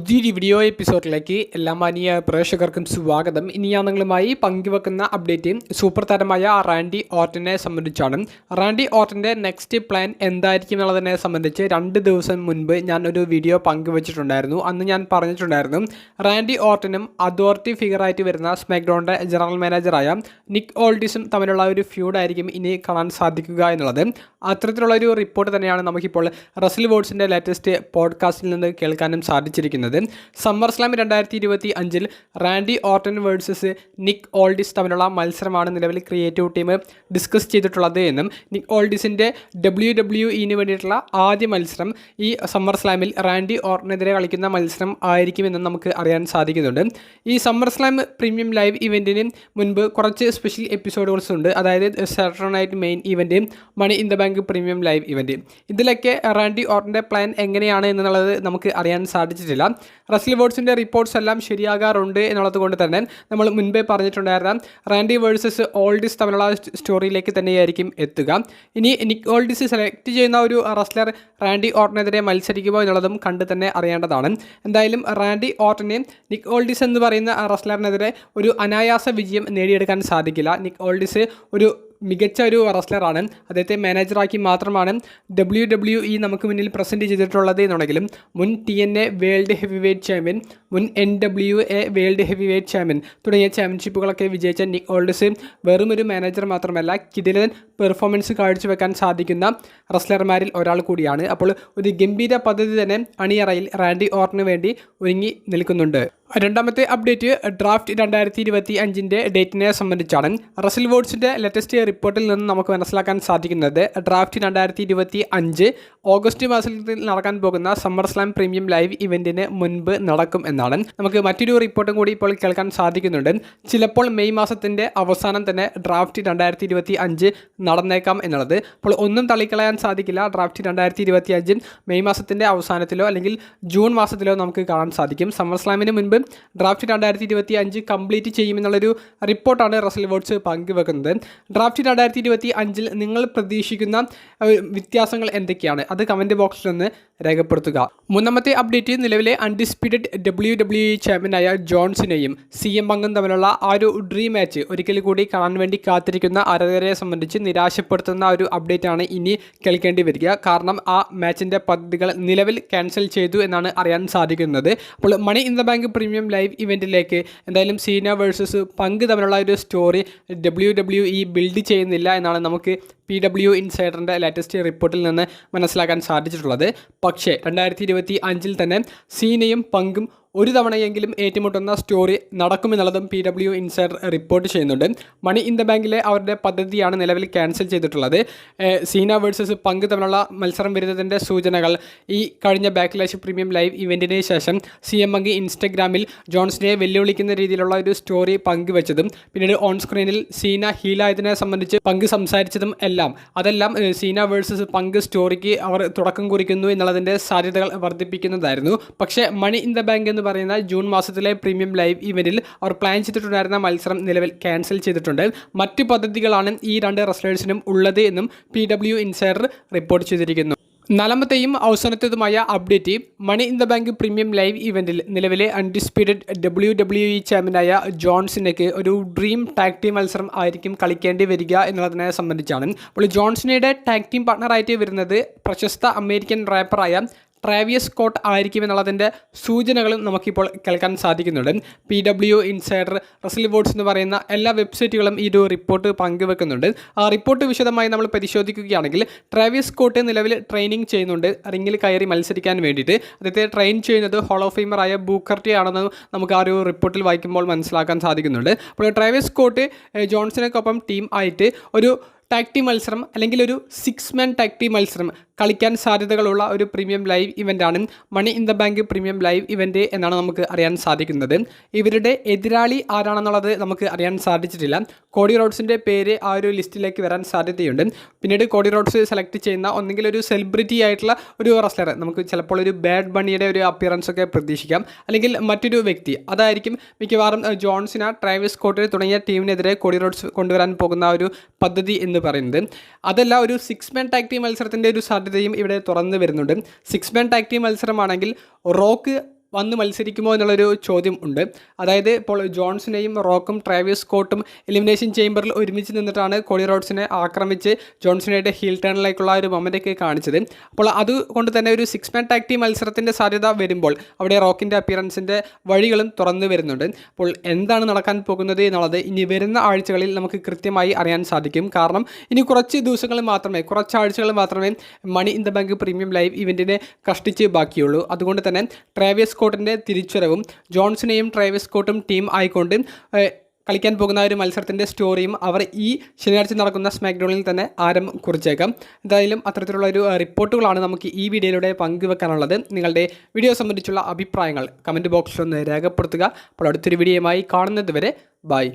പുതിയൊരു വീഡിയോ എപ്പിസോഡിലേക്ക് എല്ലാ മാന്യ പ്രേക്ഷകർക്കും സ്വാഗതം. ഇനി ഞാൻ നിങ്ങളുമായി പങ്കുവെക്കുന്ന അപ്ഡേറ്റ് സൂപ്പർ താരമായ റാൻഡി ഓർട്ടനെ സംബന്ധിച്ചാണ്. റാൻഡി ഓർട്ടൻ്റെ നെക്സ്റ്റ് പ്ലാൻ എന്തായിരിക്കും എന്നുള്ളതിനെ സംബന്ധിച്ച് 2 ദിവസം മുൻപ് ഞാൻ ഒരു വീഡിയോ പങ്കുവച്ചിട്ടുണ്ടായിരുന്നു. അന്ന് ഞാൻ പറഞ്ഞിട്ടുണ്ടായിരുന്നു റാൻഡി ഓർട്ടനും അതോറിറ്റി ഫിഗറായിട്ട് വരുന്ന സ്മാക്ഡൗണിൻ്റെ ജനറൽ മാനേജറായ നിക് ഓൾഡിസും തമ്മിലുള്ള ഒരു ഫ്യൂഡായിരിക്കും ഇനി കാണാൻ സാധിക്കുക എന്നുള്ളത്. അത്തരത്തിലുള്ളൊരു റിപ്പോർട്ട് തന്നെയാണ് നമുക്കിപ്പോൾ റസൽ വോഡ്സിൻ്റെ ലേറ്റസ്റ്റ് പോഡ്കാസ്റ്റിൽ നിന്ന് കേൾക്കാനും സാധിച്ചിരിക്കുന്നത്. SummerSlam 2025 Randy Orton versus Nick Aldis തമ്മിലുള്ള മത്സരമാണ് നിലവിൽ ക്രിയേറ്റീവ് ടീം ഡിസ്കസ് ചെയ്തിട്ടുള്ളത് എന്നും നിക് ഓൾഡിസിൻ്റെ WWE വേണ്ടിയിട്ടുള്ള ആദ്യ മത്സരം ഈ സമ്മർ സ്ലാമിൽ റാൻഡി ഓർട്ടനെതിരെ കളിക്കുന്ന മത്സരം ആയിരിക്കുമെന്നും നമുക്ക് അറിയാൻ സാധിക്കുന്നുണ്ട്. ഈ സമ്മർ സ്ലാം പ്രീമിയം ലൈവ് ഇവൻറ്റിന് മുൻപ് കുറച്ച് സ്പെഷ്യൽ എപ്പിസോഡുകൾസ് ഉണ്ട്. അതായത് Saturday night main event, money in the bank premium live event. ഇതിലൊക്കെ റാൻഡി ഓർട്ടൻ്റെ പ്ലാൻ എങ്ങനെയാണ് എന്നുള്ളത് നമുക്ക് അറിയാൻ സാധിച്ചിട്ടില്ല. റസൽ വോഡ്സിൻ്റെ റിപ്പോർട്ട്സ് എല്ലാം ശരിയാകാറുണ്ട് എന്നുള്ളത് കൊണ്ട് തന്നെ നമ്മൾ മുൻപേ പറഞ്ഞിട്ടുണ്ടായിരുന്ന റാൻഡി വേഴ്സസ് ഓൾഡിസ് തമ്മിലുള്ള സ്റ്റോറിയിലേക്ക് തന്നെയായിരിക്കും എത്തുക. ഇനി നിക് ഓൾഡിസ് സെലക്ട് ചെയ്യുന്ന ഒരു റസ്ലർ റാൻഡി ഓർട്ടനെതിരെ മത്സരിക്കുമോ എന്നുള്ളതും കണ്ട് തന്നെ അറിയേണ്ടതാണ്. എന്തായാലും റാൻഡി ഓർട്ടനെ നിക് ഓൾഡിസ് എന്ന് പറയുന്ന റസ്ലറിനെതിരെ ഒരു അനായാസ വിജയം നേടിയെടുക്കാൻ സാധിക്കില്ല. നിക് ഓൾഡിസ് ഒരു മികച്ച ഒരു റസ്ലറാണ്. അദ്ദേഹത്തെ മാനേജറാക്കി മാത്രമാണ് WWE നമുക്ക് മുന്നിൽ പ്രസൻറ്റ് ചെയ്തിട്ടുള്ളത് എന്നുണ്ടെങ്കിലും മുൻ TNA world heavyweight champion, മുൻ NWA world heavyweight champion തുടങ്ങിയ ചാമ്പ്യൻഷിപ്പുകളൊക്കെ വിജയിച്ച നിക് ഓൾഡിസ് വെറും ഒരു മാനേജർ മാത്രമല്ല, കിടിലൻ പെർഫോമൻസ് കാഴ്ചവെക്കാൻ സാധിക്കുന്ന റസ്ലർമാരിൽ ഒരാൾ കൂടിയാണ്. അപ്പോൾ ഒരു ഗംഭീര പദ്ധതി തന്നെ അണിയറയിൽ റാൻഡി ഓർട്ടന് വേണ്ടി ഒരുങ്ങി നിൽക്കുന്നുണ്ട്. രണ്ടാമത്തെ അപ്ഡേറ്റ് ഡ്രാഫ്റ്റ് 2025 ഡേറ്റിനെ സംബന്ധിച്ചാണ്. റസൽ വോഡ്സിൻ്റെ ലേറ്റസ്റ്റ് റിപ്പോർട്ടിൽ നിന്ന് നമുക്ക് മനസ്സിലാക്കാൻ സാധിക്കുന്നത് ഡ്രാഫ്റ്റ് 2025 ഓഗസ്റ്റ് മാസത്തിൽ നടക്കാൻ പോകുന്ന സമ്മർ സ്ലാം പ്രീമിയം ലൈവ് ഇവൻറ്റിന് മുൻപ് നടക്കും എന്നാണ്. നമുക്ക് മറ്റൊരു റിപ്പോർട്ടും കൂടി ഇപ്പോൾ കേൾക്കാൻ സാധിക്കുന്നുണ്ട്. ചിലപ്പോൾ മെയ് മാസത്തിൻ്റെ അവസാനം തന്നെ ഡ്രാഫ്റ്റ് 2025 നടന്നേക്കാം എന്നുള്ളത്. അപ്പോൾ ഒന്നും തള്ളിക്കളയാൻ സാധിക്കില്ല. ഡ്രാഫ്റ്റ് 2025 മെയ് മാസത്തിൻ്റെ അവസാനത്തിലോ അല്ലെങ്കിൽ ജൂൺ മാസത്തിലോ നമുക്ക് കാണാൻ സാധിക്കും. സമ്മർ സ്ലാമിന് മുൻപ് ഡ്രാഫ്റ്റ് 2025 കംപ്ലീറ്റ് ചെയ്യുമെന്നുള്ളൊരു റിപ്പോർട്ടാണ് റസൽ വോഡ്സ് പങ്കുവെക്കുന്നത്. ഡ്രാഫ്റ്റ് 2025 നിങ്ങൾ പ്രതീക്ഷിക്കുന്ന വ്യത്യാസങ്ങൾ എന്തൊക്കെയാണ്? അത് കമൻറ്റ് ബോക്സിൽ നിന്ന് രേഖപ്പെടുത്തുക. മൂന്നാമത്തെ അപ്ഡേറ്റ് നിലവിലെ അൺഡിസ്പ്യൂട്ടഡ് WWE ചാമ്പ്യനായ ജോൺസിനെയും CM പങ്കും തമ്മിലുള്ള ആ ഒരു ഡ്രീം മാച്ച് ഒരിക്കൽ കൂടി കാണാൻ വേണ്ടി കാത്തിരിക്കുന്ന ആരാധകരെ സംബന്ധിച്ച് നിരാശപ്പെടുത്തുന്ന ഒരു അപ്ഡേറ്റ് ആണ് ഇനി കേൾക്കേണ്ടി വരിക. കാരണം ആ മാച്ചിൻ്റെ പദ്ധതികൾ നിലവിൽ ക്യാൻസൽ ചെയ്തു എന്നാണ് അറിയാൻ സാധിക്കുന്നത്. അപ്പോൾ money in the bank premium live ഇവൻറ്റിലേക്ക് എന്തായാലും സീന വേഴ്സസ് പങ്ക് തമ്മിലുള്ള ഒരു സ്റ്റോറി WWE ബിൽഡ് ചെയ്യുന്നില്ല എന്നാണ് നമുക്ക് PW ഇൻസൈഡറിൻ്റെ ലേറ്റസ്റ്റ് റിപ്പോർട്ടിൽ നിന്ന് മനസ്സിലാക്കാൻ സാധിച്ചിട്ടുള്ളത്. പക്ഷേ 2025 തന്നെ സീനയും പങ്കും ഒരു തവണയെങ്കിലും ഏറ്റുമുട്ടുന്ന സ്റ്റോറി നടക്കുമെന്നുള്ളതും PW ഇൻസൈഡർ റിപ്പോർട്ട് ചെയ്യുന്നുണ്ട്. മണി ഇൻ ദ ബാങ്കിലെ അവരുടെ പദ്ധതിയാണ് നിലവിൽ ക്യാൻസൽ ചെയ്തിട്ടുള്ളത്. സീന വേഴ്സസ് പങ്ക് തമ്മിലുള്ള മത്സരം വരുന്നതിൻ്റെ സൂചനകൾ ഈ കഴിഞ്ഞ ബാക്ക്ലാഷ് പ്രീമിയം ലൈവ് ഇവൻറ്റിന് ശേഷം CM പങ്ക് ഇൻസ്റ്റഗ്രാമിൽ ജോൺസിനെ വെല്ലുവിളിക്കുന്ന രീതിയിലുള്ള ഒരു സ്റ്റോറി പങ്കുവെച്ചതും പിന്നീട് ഓൺ സ്ക്രീനിൽ സീന ഹീലായതിനെ സംബന്ധിച്ച് പങ്ക് സംസാരിച്ചതും അതെല്ലാം സീന വേഴ്സസ് പങ്ക് സ്റ്റോറിക്ക് അവർ തുടക്കം കുറിക്കുന്നു എന്നുള്ളതിൻ്റെ സാധ്യതകൾ വർദ്ധിപ്പിക്കുന്നതായിരുന്നു. പക്ഷേ മണി ഇൻ ദ ബാങ്ക് എന്ന് പറയുന്ന ജൂൺ മാസത്തിലെ പ്രീമിയം ലൈവ് ഇവൻറ്റിൽ അവർ പ്ലാൻ ചെയ്തിട്ടുണ്ടായിരുന്ന മത്സരം നിലവിൽ ക്യാൻസൽ ചെയ്തിട്ടുണ്ട്. മറ്റ് പദ്ധതികളാണ് ഈ 2 റെസ്ലേഴ്സിനും ഉള്ളത് എന്നും PW ഇൻസൈഡർ റിപ്പോർട്ട് ചെയ്തിരിക്കുന്നു. നാലാമത്തെയും അവസാനത്തേതുമായ update money in the bank premium live ഇവൻറ്റിൽ നിലവിലെ അൺഡിസ്പ്യൂട്ടഡ് WWE ചാമ്പ്യനായ ജോൺസിനയ്ക്ക് ഒരു ഡ്രീം ടാഗ് ടീം മത്സരം ആയിരിക്കും കളിക്കേണ്ടി വരിക എന്നുള്ളതിനെ സംബന്ധിച്ചാണ്. അപ്പോൾ ജോൺസിനയുടെ ടാഗ് ടീം പാർട്ണറായിട്ട് വരുന്നത് പ്രശസ്ത അമേരിക്കൻ റാപ്പറായ ട്രാവിയസ് സ്കോട്ട് ആയിരിക്കും എന്നുള്ളതിൻ്റെ സൂചനകളും നമുക്കിപ്പോൾ കേൾക്കാൻ സാധിക്കുന്നുണ്ട്. PW ഇൻസൈഡർ, റസൽ വോഡ്സ് എന്ന് പറയുന്ന എല്ലാ വെബ്സൈറ്റുകളും ഈ ഒരു റിപ്പോർട്ട് പങ്കുവെക്കുന്നുണ്ട്. ആ റിപ്പോർട്ട് വിശദമായി നമ്മൾ പരിശോധിക്കുകയാണെങ്കിൽ ട്രാവിയസ് സ്കോട്ട് നിലവിൽ ട്രെയിനിങ് ചെയ്യുന്നുണ്ട് റിങ്ങിൽ കയറി മത്സരിക്കാൻ വേണ്ടിയിട്ട്. അദ്ദേഹത്തെ ട്രെയിൻ ചെയ്യുന്നത് ഹോൾ ഓഫ് ഫെയിമറായ ബൂക്കർ ടി ആണെന്ന് നമുക്ക് ആ ഒരു റിപ്പോർട്ടിൽ വായിക്കുമ്പോൾ മനസ്സിലാക്കാൻ സാധിക്കുന്നുണ്ട്. അപ്പോൾ ട്രാവിയസ് സ്കോട്ട് ജോൺസനൊപ്പം ടീം ആയിട്ട് ഒരു ടാഗ് ടീം മത്സരം അല്ലെങ്കിൽ ഒരു 6 മാൻ ടാഗ് ടീം മത്സരം കളിക്കാൻ സാധ്യതകളുള്ള ഒരു പ്രീമിയം ലൈവ് ഇവൻ്റാണ് money in the bank premium live event എന്നാണ് നമുക്ക് അറിയാൻ സാധിക്കുന്നത്. ഇവരുടെ എതിരാളി ആരാണെന്നുള്ളത് നമുക്ക് അറിയാൻ സാധിച്ചിട്ടില്ല. കോഡി റോഡ്സിൻ്റെ പേര് ആ ഒരു ലിസ്റ്റിലേക്ക് വരാൻ സാധ്യതയുണ്ട്. പിന്നീട് കോഡി റോഡ്സ് സെലക്ട് ചെയ്യുന്ന ഒന്നെങ്കിൽ ഒരു സെലിബ്രിറ്റി ആയിട്ടുള്ള ഒരു റെസ്ലർ, നമുക്ക് ചിലപ്പോൾ ഒരു ബാഡ് ബണ്ണിയുടെ ഒരു അപ്പിയറൻസ് ഒക്കെ പ്രതീക്ഷിക്കാം, അല്ലെങ്കിൽ മറ്റൊരു വ്യക്തി. അതായിരിക്കും മിക്കവാറും ജോൺസിന, ട്രാവിസ് സ്കോട്ട് തുടങ്ങിയ ടീമിനെതിരെ കോഡി റോഡ്സ് കൊണ്ടുവരാൻ പോകുന്ന ഒരു പദ്ധതി എന്ന് പറയുന്നത്. അതല്ല, ഒരു 6 മാൻ ടാഗ് ടീം മത്സരത്തിൻ്റെ ഒരു സാധ്യതയും ഇവിടെ തുറന്നു വരുന്നുണ്ട്. 6 മാൻ ടാഗ് ടീം മത്സരമാണെങ്കിൽ റോക്ക് വന്ന് മത്സരിക്കുമോ എന്നുള്ളൊരു ചോദ്യം ഉണ്ട്. അതായത് ഇപ്പോൾ ജോൺസിനെയും റോക്കും ട്രാവിസ് സ്കോട്ടും എലിമിനേഷൻ ചേംബറിൽ ഒരുമിച്ച് നിന്നിട്ടാണ് കോഡി റോഡ്സിനെ ആക്രമിച്ച് ജോൺസിനായിട്ട് ഹീൽ ടേണിലേക്കുള്ള ഒരു മൊമെൻ്റൊക്കെ കാണിച്ചത്. അപ്പോൾ അതുകൊണ്ട് തന്നെ ഒരു 6 മാൻ ടാഗ് ടീം മത്സരത്തിൻ്റെ സാധ്യത വരുമ്പോൾ അവിടെ റോക്കിൻ്റെ അപ്പിയറൻസിൻ്റെ വഴികളും തുറന്നു വരുന്നുണ്ട്. അപ്പോൾ എന്താണ് നടക്കാൻ പോകുന്നത് എന്നുള്ളത് ഇനി വരുന്ന ആഴ്ചകളിൽ നമുക്ക് കൃത്യമായി അറിയാൻ സാധിക്കും. കാരണം ഇനി കുറച്ച് ആഴ്ചകൾ മാത്രമേ money in the bank premium live ഇവൻറ്റിനെ കഷ്ടിച്ച് ബാക്കിയുള്ളൂ. അതുകൊണ്ട് തന്നെ ട്രാവിസ് സ്കോട്ടിൻ്റെ തിരിച്ചുവരവും ജോൺസിനെയും ട്രാവിസ് സ്കോട്ടും ടീം ആയിക്കൊണ്ട് കളിക്കാൻ പോകുന്ന ഒരു മത്സരത്തിൻ്റെ സ്റ്റോറിയും അവർ ഈ ശനിയാഴ്ച നടക്കുന്ന സ്മാക്ഡൗണിൽ തന്നെ ആരംഭം കുറിച്ചേക്കാം. എന്തായാലും അത്തരത്തിലുള്ള ഒരു റിപ്പോർട്ടുകളാണ് നമുക്ക് ഈ വീഡിയോയിലൂടെ പങ്കുവെക്കാനുള്ളത്. നിങ്ങളുടെ വീഡിയോ സംബന്ധിച്ചുള്ള അഭിപ്രായങ്ങൾ കമൻറ്റ് ബോക്സിൽ ഒന്ന് രേഖപ്പെടുത്തുക. അപ്പോൾ അടുത്തൊരു വീഡിയോയുമായി കാണുന്നത് വരെ ബൈ.